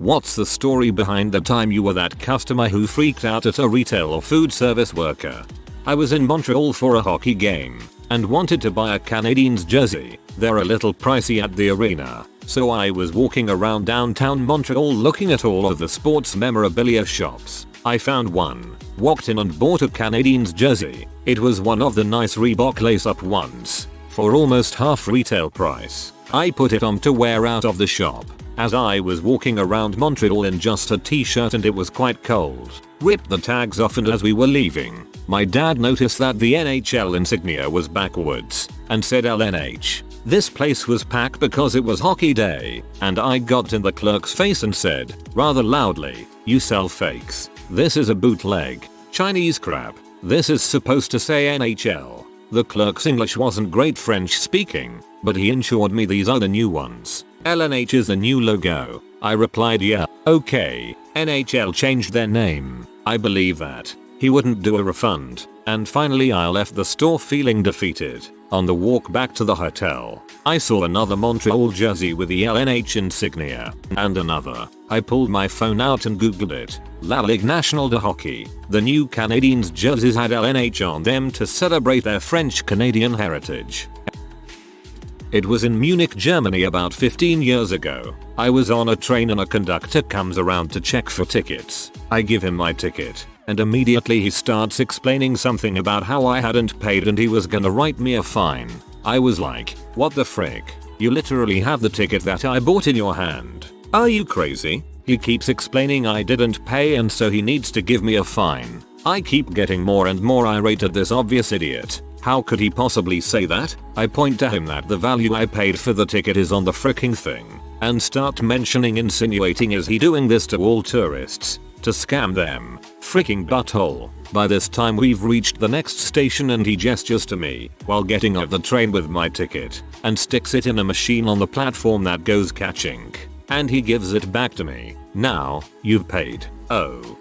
What's the story behind the time you were that customer who freaked out at a retail or food service worker? I was in Montreal for a hockey game and wanted to buy a Canadiens jersey. They're a little pricey at the arena, so I was walking around downtown Montreal looking at all of the sports memorabilia shops. I found one, walked in and bought a Canadiens jersey. It was one of the nice Reebok lace-up ones, for almost half retail price. I put it on to wear out of the shop as I was walking around Montreal in just a t-shirt and it was quite cold. Ripped the tags off, and as we were leaving, my dad noticed that the NHL insignia was backwards and said LNH. This place was packed because it was hockey day, and I got in the clerk's face and said, rather loudly, "You sell fakes. This is a bootleg. Chinese crap. This is supposed to say NHL." The clerk's English wasn't great French speaking, but he ensured me these are the new ones. LNH is the new logo. I replied, yeah, okay. NHL changed their name. I believe that. He wouldn't do a refund, and finally I left the store feeling defeated. On the walk back to the hotel, I saw another Montreal jersey with the LNH insignia, and another. I pulled my phone out and googled it. La Ligue Nationale de Hockey. The new Canadiens jerseys had LNH on them to celebrate their French-Canadian heritage. It was in Munich, Germany about 15 years ago. I was on a train and a conductor comes around to check for tickets. I give him my ticket, and immediately he starts explaining something about how I hadn't paid and he was gonna write me a fine. I was like, what the frick? You literally have the ticket that I bought in your hand. Are you crazy? He keeps explaining I didn't pay and so he needs to give me a fine. I keep getting more and more irate at this obvious idiot. How could he possibly say that? I point to him that the value I paid for the ticket is on the fricking thing, and start insinuating is he doing this to all tourists? To scam them? Freaking butthole. By this time we've reached the next station and he gestures to me while getting off the train with my ticket and sticks it in a machine on the platform that goes catching. And he gives it back to me. Now, you've paid. Oh.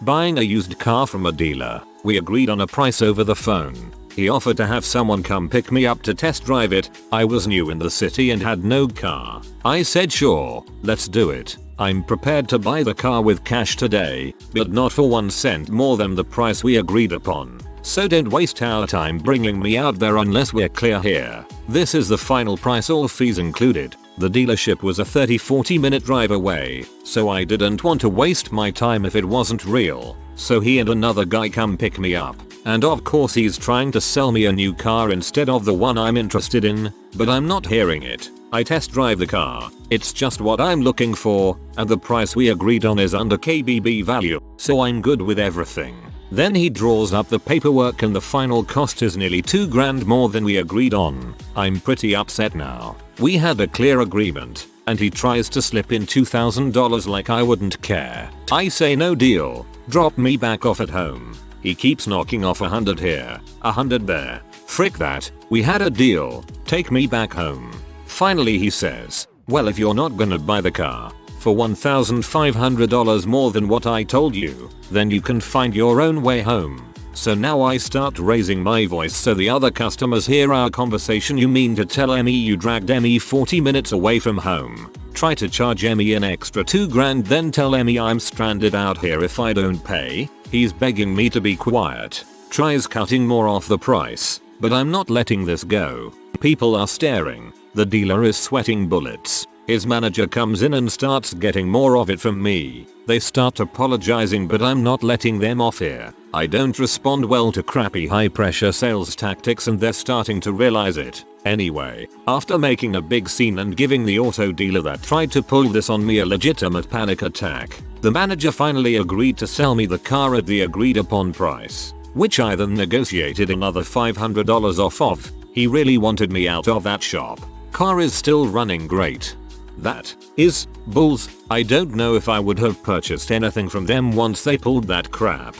Buying a used car from a dealer. We agreed on a price over the phone. He offered to have someone come pick me up to test drive it. I was new in the city and had no car. I said sure, let's do it. I'm prepared to buy the car with cash today, but not for 1 cent more than the price we agreed upon. So don't waste our time bringing me out there unless we're clear here. This is the final price, all fees included. The dealership was a 30-40 minute drive away, so I didn't want to waste my time if it wasn't real. So he and another guy come pick me up, and of course he's trying to sell me a new car instead of the one I'm interested in, but I'm not hearing it. I test drive the car, it's just what I'm looking for, and the price we agreed on is under KBB value, so I'm good with everything. Then he draws up the paperwork and the final cost is nearly $2 grand more than we agreed on. I'm pretty upset now. We had a clear agreement, and he tries to slip in $2,000 like I wouldn't care. I say no deal, drop me back off at home. He keeps knocking off 100 here, 100 there. Frick that, we had a deal, take me back home. Finally he says, well, if you're not gonna buy the car for $1,500 more than what I told you, then you can find your own way home. So now I start raising my voice so the other customers hear our conversation. You mean to tell Emmy you dragged Emmy 40 minutes away from home? Try to charge Emmy an extra $2 grand, then tell Emmy I'm stranded out here if I don't pay? He's begging me to be quiet. Tries cutting more off the price, but I'm not letting this go. People are staring. The dealer is sweating bullets. His manager comes in and starts getting more of it from me. They start apologizing, but I'm not letting them off here. I don't respond well to crappy high pressure sales tactics and they're starting to realize it. Anyway, after making a big scene and giving the auto dealer that tried to pull this on me a legitimate panic attack, the manager finally agreed to sell me the car at the agreed upon price, which I then negotiated another $500 off of. He really wanted me out of that shop. Car is still running great. That is bulls. I don't know if I would have purchased anything from them once they pulled that crap.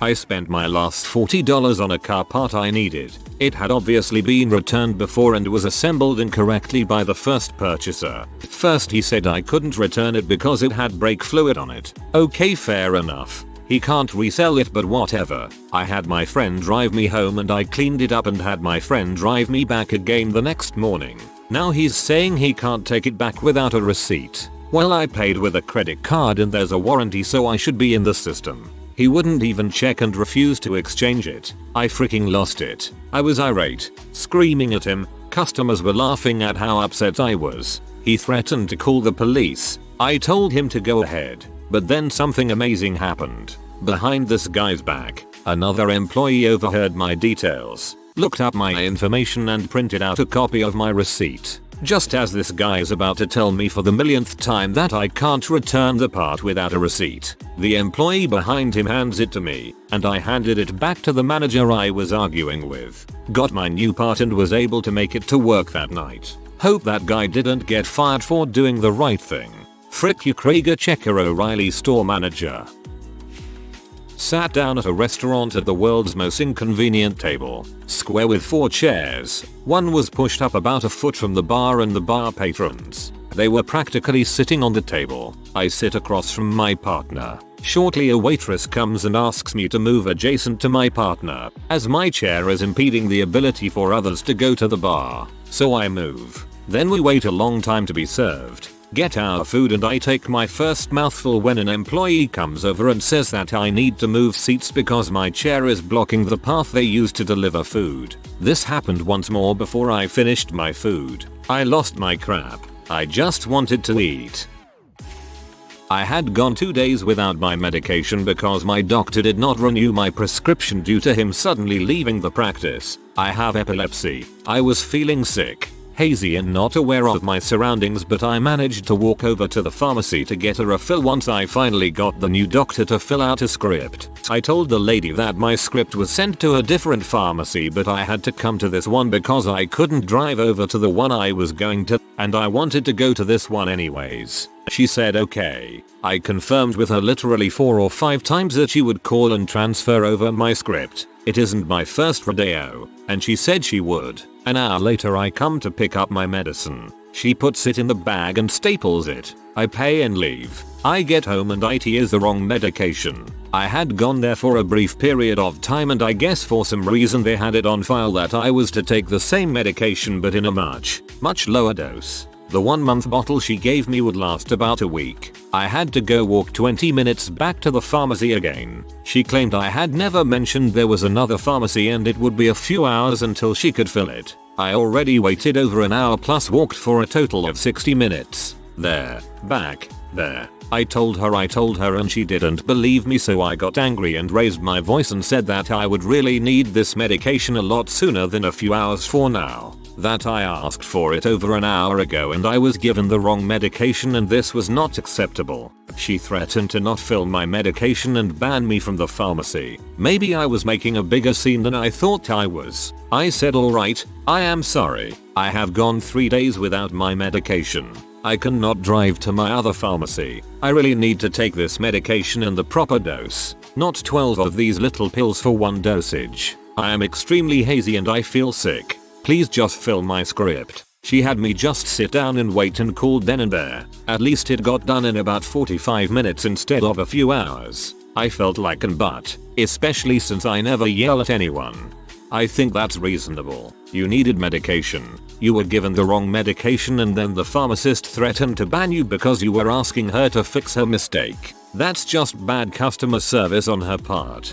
I spent my last $40 on a car part I needed. It had obviously been returned before and was assembled incorrectly by the first purchaser. First he said I couldn't return it because it had brake fluid on it. Okay, fair enough. He can't resell it, but whatever. I had my friend drive me home and I cleaned it up and had my friend drive me back again the next morning. Now he's saying he can't take it back without a receipt. Well, I paid with a credit card and there's a warranty, so I should be in the system. He wouldn't even check and refused to exchange it. I freaking lost it. I was irate, screaming at him. Customers were laughing at how upset I was. He threatened to call the police. I told him to go ahead, but then something amazing happened. Behind this guy's back, another employee overheard my details, looked up my information and printed out a copy of my receipt. Just as this guy is about to tell me for the millionth time that I can't return the part without a receipt, the employee behind him hands it to me, and I handed it back to the manager I was arguing with. Got my new part and was able to make it to work that night. Hope that guy didn't get fired for doing the right thing. Frick you, Krager Checker O'Reilly store manager. Sat down at a restaurant at the world's most inconvenient table. Square with 4 chairs. One was pushed up about a foot from the bar and the bar patrons. They were practically sitting on the table. I sit across from my partner. Shortly a waitress comes and asks me to move adjacent to my partner, as my chair is impeding the ability for others to go to the bar. So I move. Then we wait a long time to be served. Get our food and I take my first mouthful when an employee comes over and says that I need to move seats because my chair is blocking the path they use to deliver food. This happened once more before I finished my food. I lost my crap. I just wanted to eat. I had gone 2 days without my medication because my doctor did not renew my prescription due to him suddenly leaving the practice. I have epilepsy. I was feeling sick, hazy and not aware of my surroundings, but I managed to walk over to the pharmacy to get a refill once I finally got the new doctor to fill out a script. I told the lady that my script was sent to a different pharmacy, but I had to come to this one because I couldn't drive over to the one I was going to, and I wanted to go to this one anyways. She said okay. I confirmed with her literally 4 or 5 times that she would call and transfer over my script. It isn't my first rodeo, and she said she would. An hour later I come to pick up my medicine. She puts it in the bag and staples it. I pay and leave. I get home and it is the wrong medication. I had gone there for a brief period of time and I guess for some reason they had it on file that I was to take the same medication but in a much lower dose. The 1-month bottle she gave me would last about a week. I had to go walk 20 minutes back to the pharmacy again. She claimed I had never mentioned there was another pharmacy and it would be a few hours until she could fill it. I already waited over an hour plus walked for a total of 60 minutes. There, back, there. I told her and she didn't believe me, so I got angry and raised my voice and said that I would really need this medication a lot sooner than a few hours for now. That I asked for it over an hour ago and I was given the wrong medication and this was not acceptable. She threatened to not fill my medication and ban me from the pharmacy. Maybe I was making a bigger scene than I thought I was. I said alright, I am sorry. I have gone 3 days without my medication. I cannot drive to my other pharmacy. I really need to take this medication in the proper dose, not 12 of these little pills for one dosage. I am extremely hazy and I feel sick. Please just fill my script. She had me just sit down and wait and called then and there. At least it got done in about 45 minutes instead of a few hours. I felt like an butt, especially since I never yell at anyone. I think that's reasonable. You needed medication. You were given the wrong medication and then the pharmacist threatened to ban you because you were asking her to fix her mistake. That's just bad customer service on her part.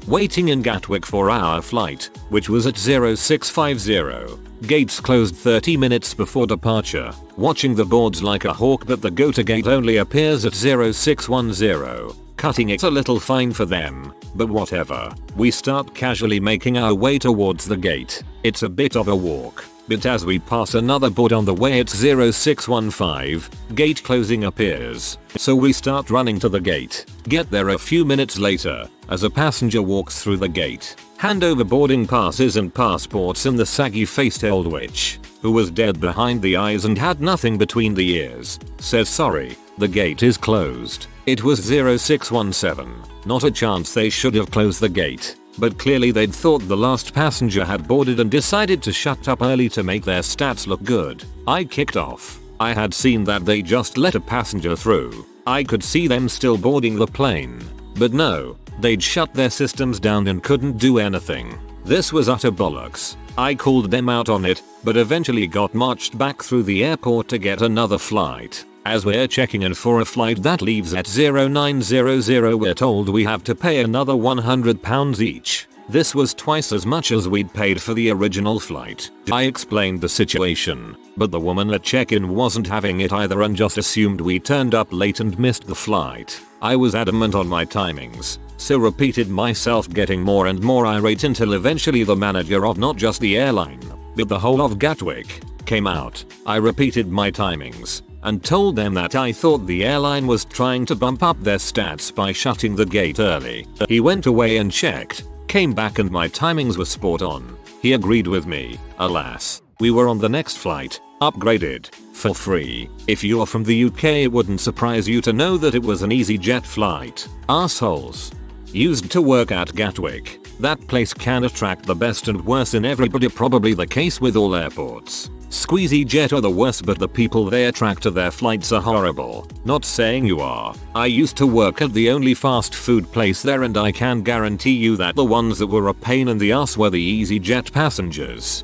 Waiting in Gatwick for our flight, which was at 0650. Gates closed 30 minutes before departure. Watching the boards like a hawk, but the go to gate only appears at 0610. Cutting it a little fine for them, but whatever. We start casually making our way towards the gate. It's a bit of a walk, but as we pass another board on the way at 0615, gate closing appears. So we start running to the gate. Get there a few minutes later, as a passenger walks through the gate. Hand over boarding passes and passports, and the saggy-faced old witch, who was dead behind the eyes and had nothing between the ears, says sorry, the gate is closed. It was 0617. Not a chance they should have closed the gate. But clearly they'd thought the last passenger had boarded and decided to shut up early to make their stats look good. I kicked off. I had seen that they just let a passenger through. I could see them still boarding the plane. But no, they'd shut their systems down and couldn't do anything. This was utter bollocks. I called them out on it, but eventually got marched back through the airport to get another flight. As we're checking in for a flight that leaves at 0900, we're told we have to pay another £100 each. This was twice as much as we'd paid for the original flight. I explained the situation, but the woman at check-in wasn't having it either and just assumed we turned up late and missed the flight. I was adamant on my timings, so repeated myself, getting more and more irate until eventually the manager of not just the airline, but the whole of Gatwick, came out. I repeated my timings and told them that I thought the airline was trying to bump up their stats by shutting the gate early. He went away and checked, came back, and my timings were spot on. He agreed with me. Alas, we were on the next flight, upgraded, for free. If you are from the UK, it wouldn't surprise you to know that it was an EasyJet flight. Assholes. Used to work at Gatwick. That place can attract the best and worst in everybody, probably the case with all airports. EasyJet are the worst, but the people they attract to their flights are horrible. Not saying you are. I used to work at the only fast food place there, and I can guarantee you that the ones that were a pain in the ass were the EasyJet passengers.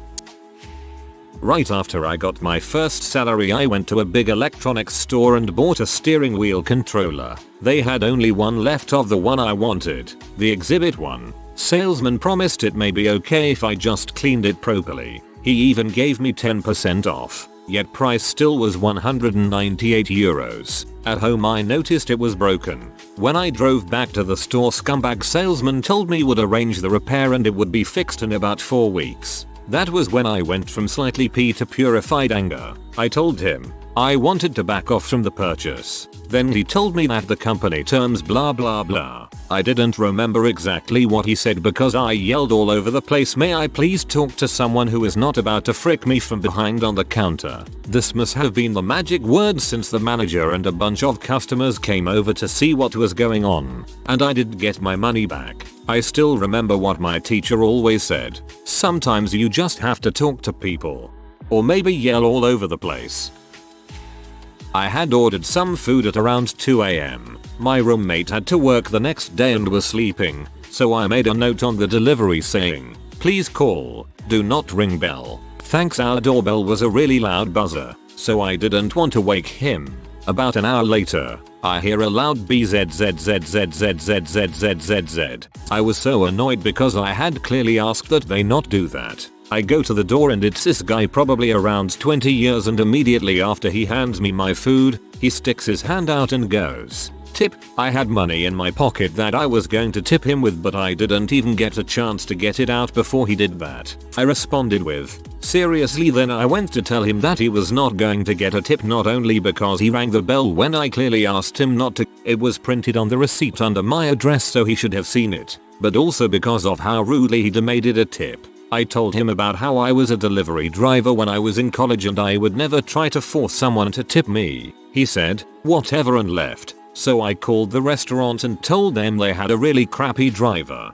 Right after I got my first salary, I went to a big electronics store and bought a steering wheel controller. They had only one left of the one I wanted, the exhibit one. Salesman promised it may be okay if I just cleaned it properly. He even gave me 10% off, yet price still was €198. At home I noticed it was broken. When I drove back to the store, scumbag salesman told me would arrange the repair and it would be fixed in about 4 weeks. That was when I went from slightly peeved to purified anger. I told him I wanted to back off from the purchase. Then he told me that the company terms blah blah blah. I didn't remember exactly what he said because I yelled all over the place. May I please talk to someone who is not about to frick me from behind on the counter? This must have been the magic words, since the manager and a bunch of customers came over to see what was going on, and I did get my money back. I still remember what my teacher always said: sometimes you just have to talk to people. Or maybe yell all over the place. I had ordered some food at around 2 AM. My roommate had to work the next day and was sleeping, so I made a note on the delivery saying, "Please call, do not ring bell." Thanks, our doorbell was a really loud buzzer, so I didn't want to wake him. About an hour later, I hear a loud bzzzzzzzzzzzzzzz. I was so annoyed because I had clearly asked that they not do that. I go to the door and it's this guy, probably around 20 years, and immediately after he hands me my food, he sticks his hand out and goes, "Tip." I had money in my pocket that I was going to tip him with, but I didn't even get a chance to get it out before he did that. I responded with, "Seriously?" Then I went to tell him that he was not going to get a tip, not only because he rang the bell when I clearly asked him not to, it was printed on the receipt under my address so he should have seen it, but also because of how rudely he demanded a tip. I told him about how I was a delivery driver when I was in college and I would never try to force someone to tip me. He said, "Whatever," and left. So I called the restaurant and told them they had a really crappy driver.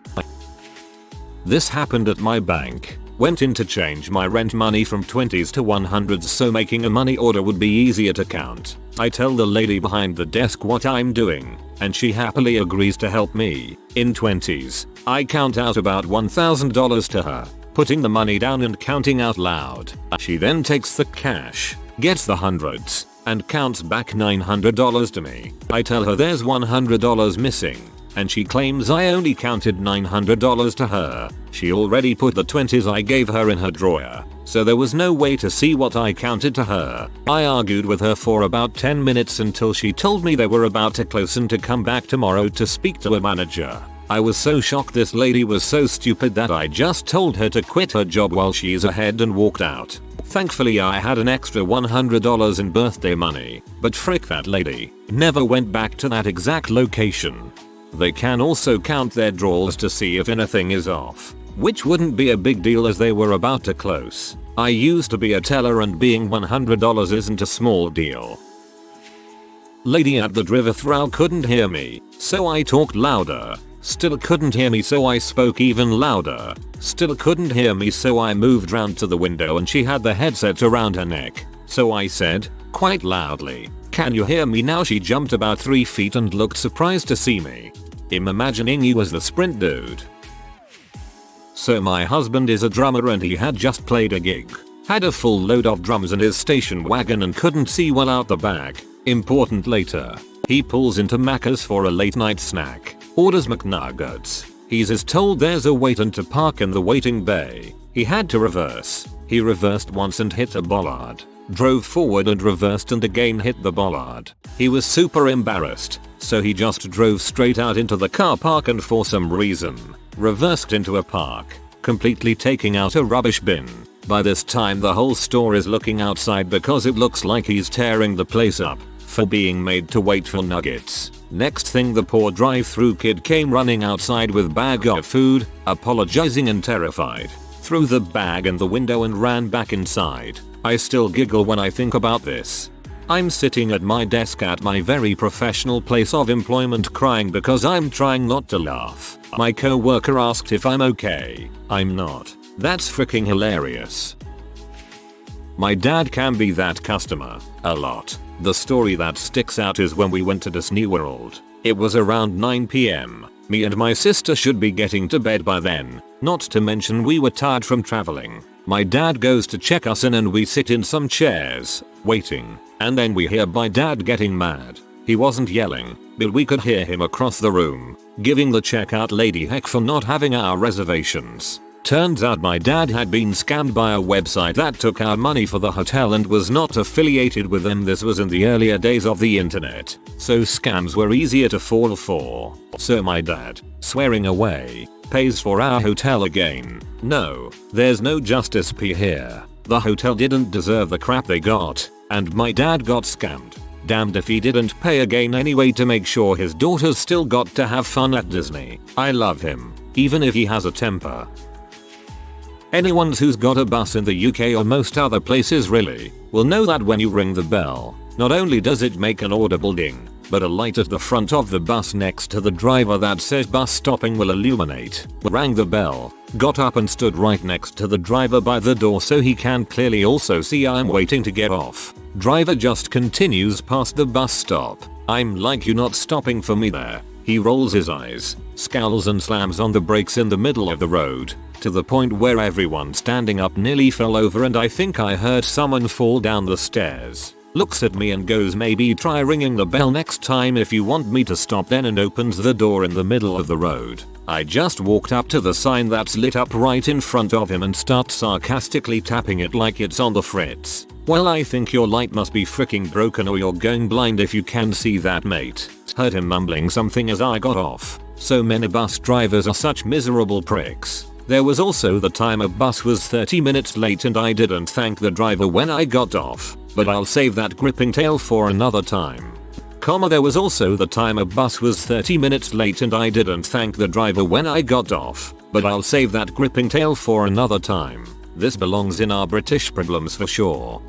This happened at my bank. Went in to change my rent money from 20s to 100s so making a money order would be easier to count. I tell the lady behind the desk what I'm doing, and she happily agrees to help me. In 20s, I count out about $1,000 to her, putting the money down and counting out loud. She then takes the cash, gets the hundreds, and counts back $900 to me. I tell her there's $100 missing, and she claims I only counted $900 to her. She already put the 20s I gave her in her drawer, so there was no way to see what I counted to her. I argued with her for about 10 minutes until she told me they were about to close and to come back tomorrow to speak to a manager. I was so shocked this lady was so stupid that I just told her to quit her job while she's ahead and walked out. Thankfully I had an extra $100 in birthday money, but frick that lady, never went back to that exact location. They can also count their drawers to see if anything is off, which wouldn't be a big deal as they were about to close. I used to be a teller and being $100 isn't a small deal. Lady at the drive-thru couldn't hear me, so I talked louder. Still couldn't hear me, so I spoke even louder. Still couldn't hear me, so I moved round to the window and she had the headset around her neck. So I said, quite loudly, "Can you hear me now?" She jumped about 3 feet and looked surprised to see me. I'm imagining you as the Sprint dude. So my husband is a drummer and he had just played a gig. Had a full load of drums in his station wagon and couldn't see well out the back. Important later. He pulls into Macca's for a late night snack. Orders McNuggets. He's told there's a wait and to park in the waiting bay. He had to reverse. He reversed once and hit a bollard. Drove forward and reversed and again hit the bollard. He was super embarrassed, so he just drove straight out into the car park and for some reason reversed into a park, completely taking out a rubbish bin. By this time the whole store is looking outside because it looks like he's tearing the place up for being made to wait for nuggets. Next thing, the poor drive-through kid came running outside with bag of food, apologizing and terrified. Threw the bag in the window and ran back inside. I still giggle when I think about this. I'm sitting at my desk at my very professional place of employment crying because I'm trying not to laugh. My co-worker asked if I'm okay. I'm not. That's freaking hilarious. My dad can be that customer. A lot. The story that sticks out is when we went to Disney World. It was around 9 PM. Me and my sister should be getting to bed by then. Not to mention we were tired from traveling. My dad goes to check us in and we sit in some chairs, waiting. And then we hear my dad getting mad. He wasn't yelling, but we could hear him across the room, giving the checkout lady heck for not having our reservations. Turns out my dad had been scammed by a website that took our money for the hotel and was not affiliated with them. This was in the earlier days of the internet, so scams were easier to fall for. So my dad, swearing away, pays for our hotel again. No, there's no justice here. The hotel didn't deserve the crap they got, and my dad got scammed. Damned if he didn't pay again anyway to make sure his daughters still got to have fun at Disney. I love him, even if he has a temper. Anyone who's got a bus in the UK or most other places really will know that when you ring the bell, not only does it make an audible ding, but a light at the front of the bus next to the driver that says bus stopping will illuminate. Rang the bell, got up and stood right next to the driver by the door so he can clearly also see I'm waiting to get off. Driver just continues past the bus stop. I'm like, you not stopping for me there. He rolls his eyes, scowls and slams on the brakes in the middle of the road, to the point where everyone standing up nearly fell over and I think I heard someone fall down the stairs. Looks at me and goes, maybe try ringing the bell next time if you want me to stop then, and opens the door in the middle of the road. I just walked up to the sign that's lit up right in front of him and start sarcastically tapping it like it's on the fritz. Well, I think your light must be freaking broken or you're going blind if you can see that, mate. Heard him mumbling something as I got off. So many bus drivers are such miserable pricks. There was also the time a bus was 30 minutes late and I didn't thank the driver when I got off, but I'll save that gripping tale for another time. There was also the time a bus was 30 minutes late and I didn't thank the driver when I got off, but I'll save that gripping tale for another time. This belongs in our British problems for sure.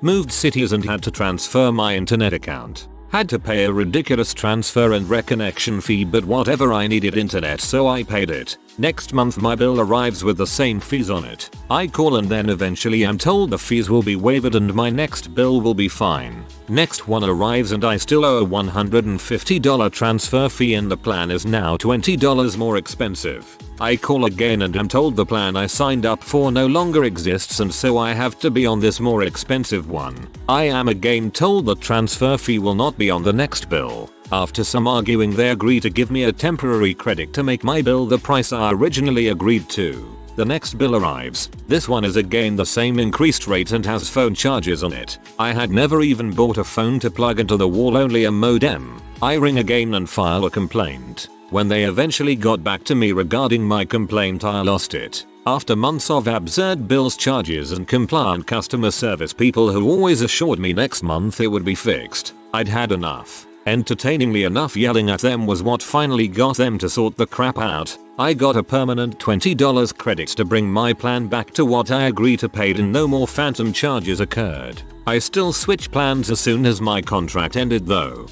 Moved cities and had to transfer my internet account. Had to pay a ridiculous transfer and reconnection fee, but whatever, I needed internet so I paid it. Next month my bill arrives with the same fees on it. I call and then eventually I'm told the fees will be waived and my next bill will be fine. Next one arrives and I still owe a $150 transfer fee and the plan is now $20 more expensive. I call again and I'm told the plan I signed up for no longer exists and so I have to be on this more expensive one. I am again told the transfer fee will not be on the next bill. After some arguing they agree to give me a temporary credit to make my bill the price I originally agreed to. The next bill arrives. This one is again the same increased rate and has phone charges on it. I had never even bought a phone to plug into the wall, only a modem. I ring again and file a complaint. When they eventually got back to me regarding my complaint, I lost it. After months of absurd bills, charges and compliant customer service people who always assured me next month it would be fixed, I'd had enough. Entertainingly enough, yelling at them was what finally got them to sort the crap out. I got a permanent $20 credit to bring my plan back to what I agreed to pay and no more phantom charges occurred. I still switched plans as soon as my contract ended though.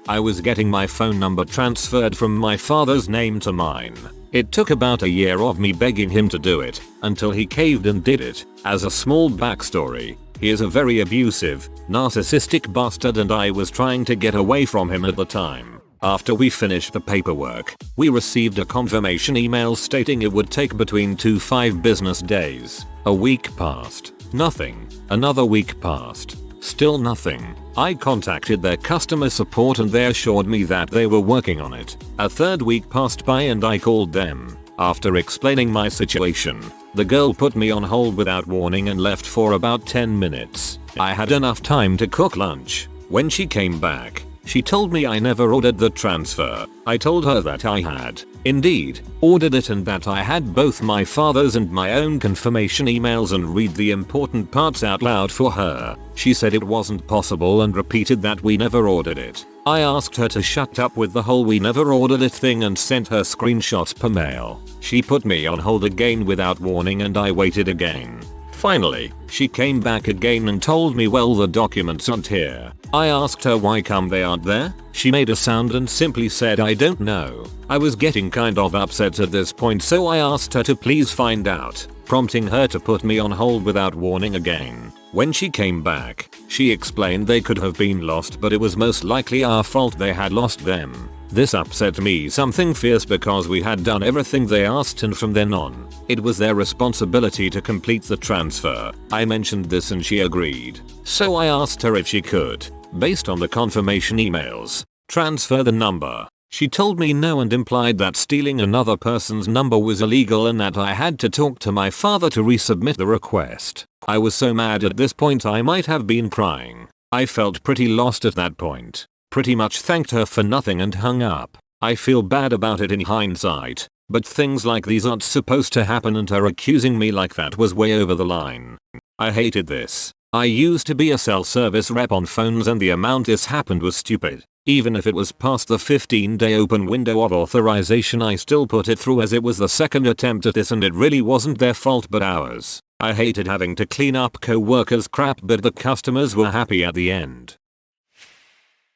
I was getting my phone number transferred from my father's name to mine. It took about a year of me begging him to do it, until he caved and did it. As a small backstory, he is a very abusive, narcissistic bastard and I was trying to get away from him at the time. After we finished the paperwork, we received a confirmation email stating it would take between 2 to 5 business days. A week passed. Nothing. Another week passed. Still nothing. I contacted their customer support and they assured me that they were working on it. A third week passed by and I called them. After explaining my situation, the girl put me on hold without warning and left for about 10 minutes. I had enough time to cook lunch. When she came back, she told me I never ordered the transfer. I told her that I had, indeed, ordered it and that I had both my father's and my own confirmation emails and read the important parts out loud for her. She said it wasn't possible and repeated that we never ordered it. I asked her to shut up with the whole "we never ordered it" thing and sent her screenshots per mail. She put me on hold again without warning and I waited again. Finally, she came back again and told me, well, the documents aren't here. I asked her why come they aren't there. She made a sound and simply said I don't know. I was getting kind of upset at this point, so I asked her to please find out, prompting her to put me on hold without warning again. When she came back, she explained they could have been lost but it was most likely our fault they had lost them. This upset me something fierce because we had done everything they asked and from then on, it was their responsibility to complete the transfer. I mentioned this and she agreed. So I asked her if she could, based on the confirmation emails, transfer the number. She told me no and implied that stealing another person's number was illegal and that I had to talk to my father to resubmit the request. I was so mad at this point I might have been crying. I felt pretty lost at that point. Pretty much thanked her for nothing and hung up. I feel bad about it in hindsight, but things like these aren't supposed to happen and her accusing me like that was way over the line. I hated this. I used to be a self-service rep on phones and the amount this happened was stupid. Even if it was past the 15-day open window of authorization, I still put it through as it was the second attempt at this and it really wasn't their fault but ours. I hated having to clean up co-workers' crap but the customers were happy at the end.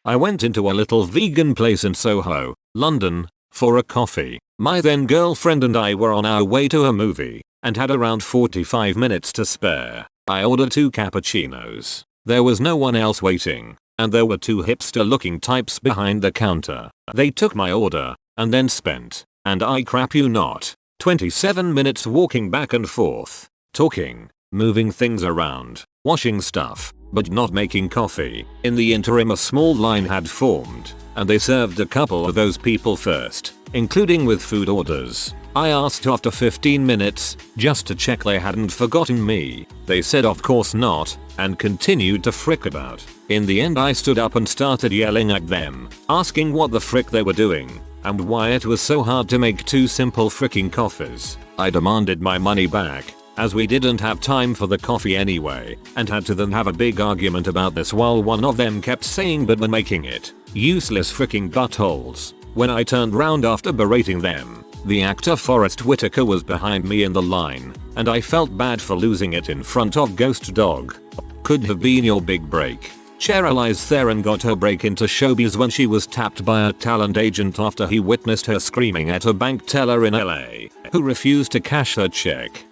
I went into a little vegan place in Soho, London, for a coffee. My then girlfriend and I were on our way to a movie and had around 45 minutes to spare. I ordered 2 cappuccinos. There was no one else waiting, and there were 2 hipster looking types behind the counter. They took my order and then spent, and I crap you not, 27 minutes walking back and forth, talking, moving things around, washing stuff, but not making coffee. In the interim a small line had formed, and they served a couple of those people first, including with food orders. I asked after 15 minutes, just to check they hadn't forgotten me. They said of course not, and continued to frick about. In the end I stood up and started yelling at them, asking what the frick they were doing, and why it was so hard to make 2 simple fricking coffees. I demanded my money back, as we didn't have time for the coffee anyway, and had to then have a big argument about this while one of them kept saying but we're making it. Useless fricking buttholes. When I turned round after berating them, the actor Forrest Whitaker was behind me in the line, and I felt bad for losing it in front of Ghost Dog. Could have been your big break. Charlize Theron got her break into showbiz when she was tapped by a talent agent after he witnessed her screaming at a bank teller in LA, who refused to cash her check.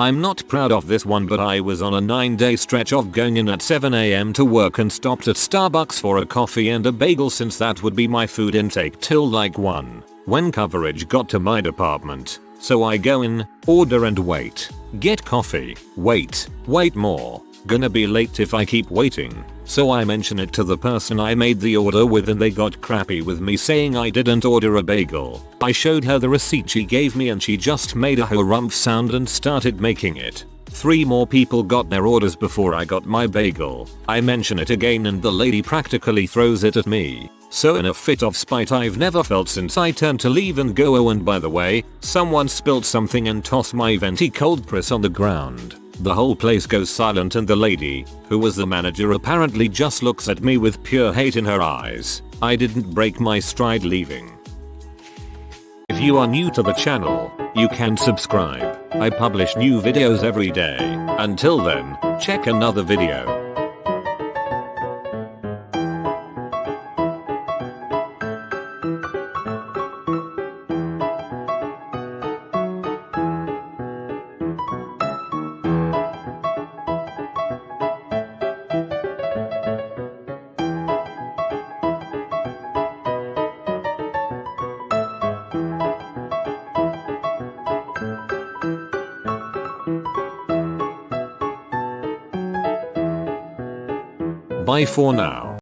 I'm not proud of this one, but I was on a 9-day stretch of going in at 7 AM to work and stopped at Starbucks for a coffee and a bagel since that would be my food intake till like 1, when coverage got to my department. So I go in, order and wait. Get coffee, wait more. Gonna be late if I keep waiting. So I mention it to the person I made the order with and they got crappy with me saying I didn't order a bagel. I showed her the receipt she gave me and she just made a harumph sound and started making it. 3 more people got their orders before I got my bagel. I mention it again and the lady practically throws it at me. So in a fit of spite I've never felt since I turned to leave and go, oh and by the way, someone spilled something and tossed my venti cold press on the ground. The whole place goes silent and the lady, who was the manager, apparently just looks at me with pure hate in her eyes. I didn't break my stride leaving. If you are new to the channel, you can subscribe. I publish new videos every day. Until then, check another video. Bye for now.